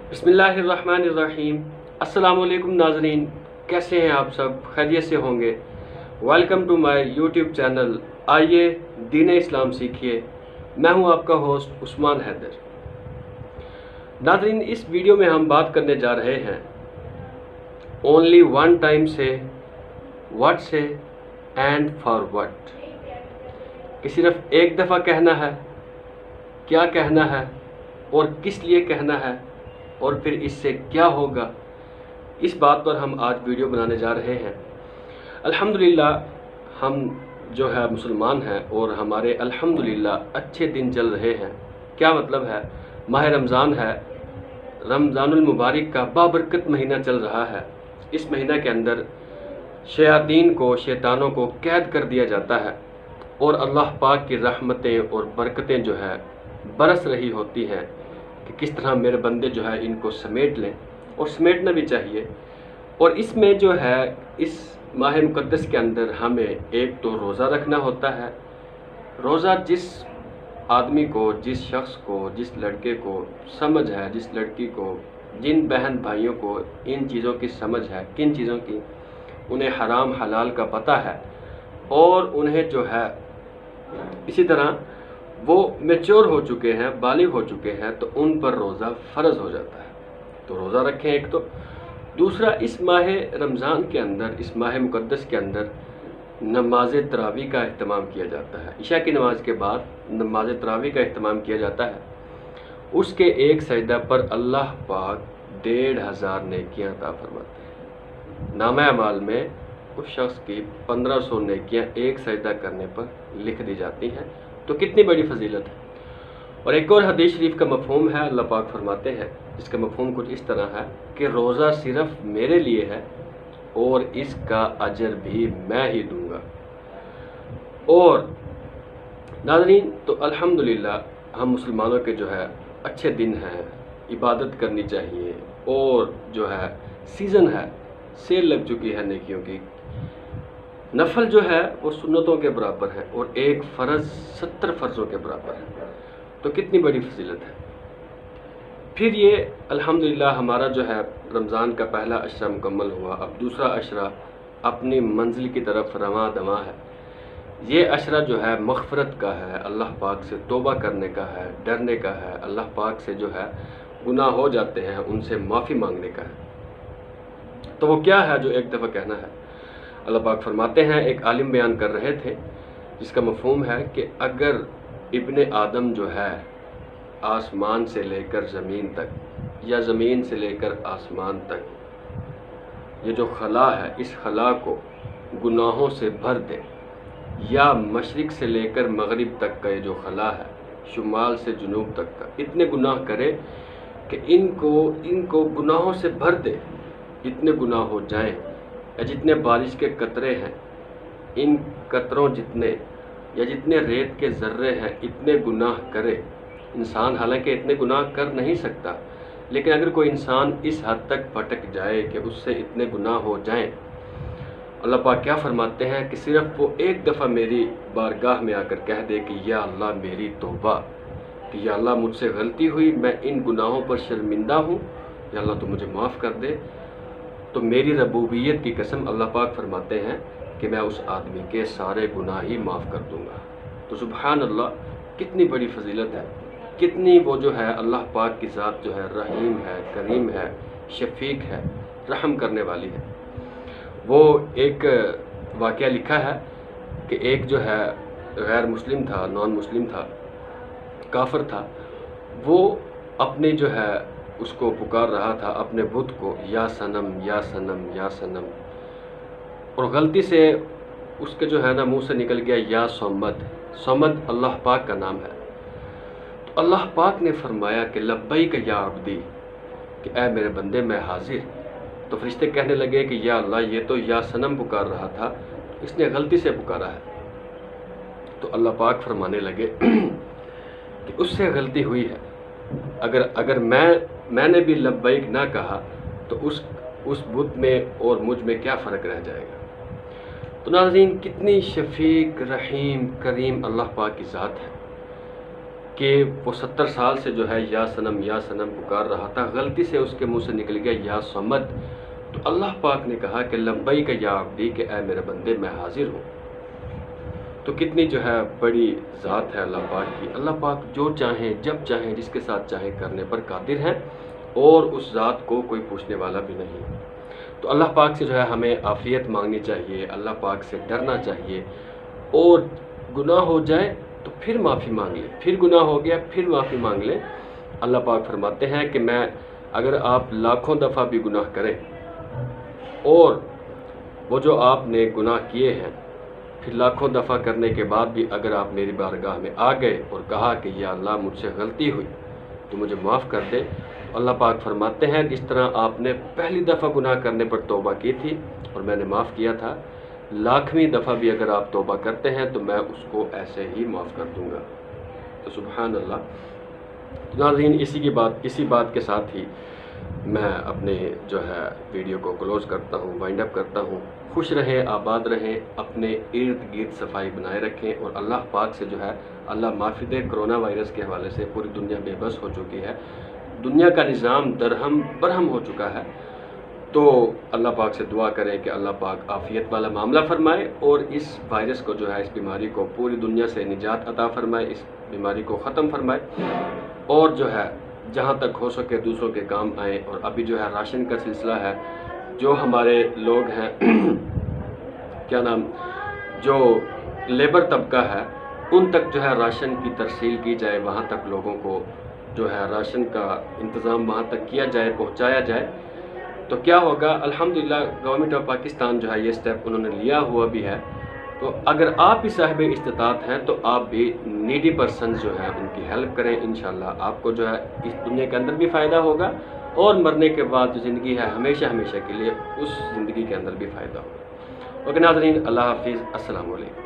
बिस्मिल्लाहिर्रहमानिर्रहीम। अस्सलाम वालेकुम नाज़रीन, कैसे हैं आप सब? खैरियत से होंगे। Welcome to my YouTube channel आइए दीन इस्लाम सीखिए। मैं हूं आपका होस्ट उस्मान हैदर। नाज़रीन, इस वीडियो में हम बात करने जा रहे हैं ओनली वन टाइम से, व्हाट से एंड फॉर व्हाट। कि सिर्फ एक दफ़ा कहना है, क्या कहना है और किस लिए कहना है और फिर इससे क्या होगा, इस बात पर हम आज वीडियो बनाने जा रहे हैं। अल्हम्दुलिल्लाह हम जो है मुसलमान हैं और हमारे अल्हम्दुलिल्लाह अच्छे दिन चल रहे हैं। क्या मतलब है, माह रमज़ान है, रमज़ानुल मुबारक का बाबरकत महीना चल रहा है। इस महीना के अंदर शयातीन को, शैतानों को कैद कर दिया जाता है और अल्लाह पाक की रहमतें और बरकतें जो है बरस रही होती हैं कि किस तरह मेरे बंदे जो है इनको समेट लें, और समेटना भी चाहिए। और इसमें जो है इस माह मुक़द्दस के अंदर हमें एक तो रोज़ा रखना होता है। रोज़ा जिस आदमी को, जिस शख्स को, जिस लड़के को समझ है, जिस लड़की को, जिन बहन भाइयों को इन चीज़ों की समझ है, किन चीज़ों की, उन्हें हराम हलाल का पता है और उन्हें जो है इसी तरह वो मैच्योर हो चुके हैं, बालिग हो चुके हैं, तो उन पर रोज़ा फ़र्ज़ हो जाता है। तो रोज़ा रखें एक तो। दूसरा, इस माह रमज़ान के अंदर, इस माह मुक़द्दस के अंदर नमाज तरावी का अहतमाम किया जाता है। इशा की नमाज के बाद नमाज तरावी का अहतमाम किया जाता है। उसके एक सजदा पर अल्लाह पाक 1500 नेकियां अता फरमाते हैं। नामा अमाल में उस शख्स की 1500 नेकियां एक सजदा करने पर लिख दी जाती हैं। तो कितनी बड़ी फजीलत है। और एक और हदीस शरीफ का मफ़हूम है, अल्लाह पाक फरमाते हैं, जिसका मफ़हूम कुछ इस तरह है कि रोज़ा सिर्फ़ मेरे लिए है और इसका अजर भी मैं ही दूंगा। और नाज़रीन, तो अल्हम्दुलिल्लाह हम मुसलमानों के जो है अच्छे दिन हैं, इबादत करनी चाहिए। और जो है सीज़न है, सेल लग चुकी है नेकियों की। नफल जो है वो सुन्नतों के बराबर है और एक फ़र्ज़ 70 फ़र्ज़ों के बराबर है। तो कितनी बड़ी फजीलत है। फिर ये अल्हम्दुलिल्लाह हमारा जो है रमज़ान का पहला अशरा मुकम्मल हुआ। अब दूसरा अशरा अपनी मंजिल की तरफ रवां दवां है। ये अशरा जो है मग़फ़रत का है, अल्लाह पाक से तौबा करने का है, डरने का है, अल्लाह पाक से जो है गुनाह हो जाते हैं उनसे माफ़ी मांगने का है। तो वो क्या है जो एक दफ़ा कहना है? अल्लाह पाक फरमाते हैं, एक आलिम बयान कर रहे थे जिसका मफ़हूम है कि अगर इब्ने आदम जो है आसमान से लेकर ज़मीन तक या ज़मीन से लेकर आसमान तक, ये जो खला है, इस खला को गुनाहों से भर दे, या मशरिक़ से लेकर मगरिब तक का ये जो खला है, शुमाल से जुनूब तक का, इतने गुनाह करे कि इनको गुनाहों से भर दे, इतने गुनाह हो जाएं, या जितने बारिश के कतरे हैं, इन कतरों जितने या जितने रेत के ज़र्रे हैं, इतने गुनाह करे इंसान। हालांकि इतने गुनाह कर नहीं सकता, लेकिन अगर कोई इंसान इस हद तक भटक जाए कि उससे इतने गुनाह हो जाएं, अल्लाह पाक क्या फरमाते हैं कि सिर्फ़ वो एक दफ़ा मेरी बारगाह में आकर कह दे कि या अल्लाह मेरी तौबा, कि या अल्लाह मुझसे गलती हुई, मैं इन गुनाहों पर शर्मिंदा हूँ, या अल्लाह तो मुझे माफ़ कर दे। तो मेरी रबूबियत की कसम, अल्लाह पाक फरमाते हैं कि मैं उस आदमी के सारे गुनाह ही माफ़ कर दूँगा। तो सुबहान अल्लाह, कितनी बड़ी फजीलत है, कितनी वो जो है अल्लाह पाक की ज़ात जो है रहीम है, करीम है, शफ़ीक है, रहम करने वाली है। वो एक वाक़या लिखा है कि एक जो है गैर मुस्लिम था, नॉन मुस्लिम था, काफिर था। वो अपने जो है उसको पुकार रहा था, अपने बुत को, या सनम या सनम या सनम, और गलती से उसके जो है ना मुंह से निकल गया या सोमद। सोमद अल्लाह पाक का नाम है। तो अल्लाह पाक ने फरमाया कि लब्बैक या अब्दी, कि ऐ मेरे बंदे मैं हाजिर। तो फरिश्ते कहने लगे कि या अल्लाह, ये तो या सनम पुकार रहा था, इसने गलती से पुकारा है। तो अल्लाह पाक फरमाने लगे कि उससे गलती हुई है। अगर मैंने भी लब्बैक ना कहा तो उस बुत में और मुझ में क्या फ़र्क रह जाएगा। तो नाज़रीन, कितनी शफ़ीक, रहीम, करीम अल्लाह पाक की ज़ात है। کہ وہ 70 سال سے جو ہے یا سنم پکار رہا تھا، غلطی سے اس کے منہ سے نکل گیا یا صمد، تو اللہ پاک نے کہا کہ لبیک یا عبدی، کہ اے میرے بندے میں حاضر ہوں۔ تو کتنی جو ہے بڑی ذات ہے اللہ پاک کی۔ اللہ پاک جو چاہیں جب چاہیں جس کے ساتھ چاہیں کرنے پر قادر ہیں، اور اس ذات کو کوئی پوچھنے والا بھی نہیں۔ تو اللہ پاک سے جو ہے ہمیں عافیت مانگنی چاہیے، اللہ پاک سے ڈرنا چاہیے، اور گناہ ہو جائے تو پھر معافی مانگ لیں، پھر گناہ ہو گیا پھر معافی مانگ لیں۔ اللہ پاک فرماتے ہیں کہ اگر آپ لاکھوں دفعہ بھی گناہ کریں، اور وہ جو آپ نے گناہ کیے ہیں پھر لاکھوں دفعہ کرنے کے بعد بھی اگر آپ میری بارگاہ میں آ گئے اور کہا کہ یا اللہ مجھ سے غلطی ہوئی تو مجھے معاف کر دے، تو اللہ پاک فرماتے ہیں جس طرح آپ نے پہلی دفعہ گناہ کرنے پر توبہ کی تھی اور میں نے معاف کیا تھا، لاکھویں دفعہ بھی اگر آپ توبہ کرتے ہیں تو میں اس کو ایسے ہی معاف کر دوں گا۔ تو سبحان اللہ۔ ناظرین، اسی بات کے ساتھ ہی میں اپنے جو ہے ویڈیو کو کلوز کرتا ہوں، وائنڈ اپ کرتا ہوں۔ خوش رہیں، آباد رہیں، اپنے ارد گرد صفائی بنائے رکھیں، اور اللہ پاک سے جو ہے اللہ معافی دے۔ کرونا وائرس کے حوالے سے پوری دنیا بے بس ہو چکی ہے، دنیا کا نظام درہم برہم ہو چکا ہے۔ تو اللہ پاک سے دعا کریں کہ اللہ پاک عافیت والا معاملہ فرمائے، اور اس وائرس کو جو ہے، اس بیماری کو پوری دنیا سے نجات عطا فرمائے، اس بیماری کو ختم فرمائے، اور جو ہے جہاں تک ہو سکے دوسروں کے کام آئیں۔ اور ابھی جو ہے راشن کا سلسلہ ہے، جو ہمارے لوگ ہیں جو لیبر طبقہ ہے، ان تک جو ہے راشن کی ترسیل کی جائے، وہاں تک لوگوں کو جو ہے راشن کا انتظام وہاں تک کیا جائے، پہنچایا جائے۔ تو کیا ہوگا، الحمدللہ گورنمنٹ آف پاکستان جو ہے یہ سٹیپ انہوں نے لیا ہوا بھی ہے۔ تو اگر آپ بھی صاحب استطاعت ہیں تو آپ بھی نیڈی پرسنز جو ہیں ان کی ہیلپ کریں، انشاءاللہ آپ کو جو ہے اس دنیا کے اندر بھی فائدہ ہوگا، اور مرنے کے بعد جو زندگی ہے ہمیشہ کے لیے اس زندگی کے اندر بھی فائدہ ہوگا۔ اوکے ناظرین، اللہ حافظ، السلام علیکم۔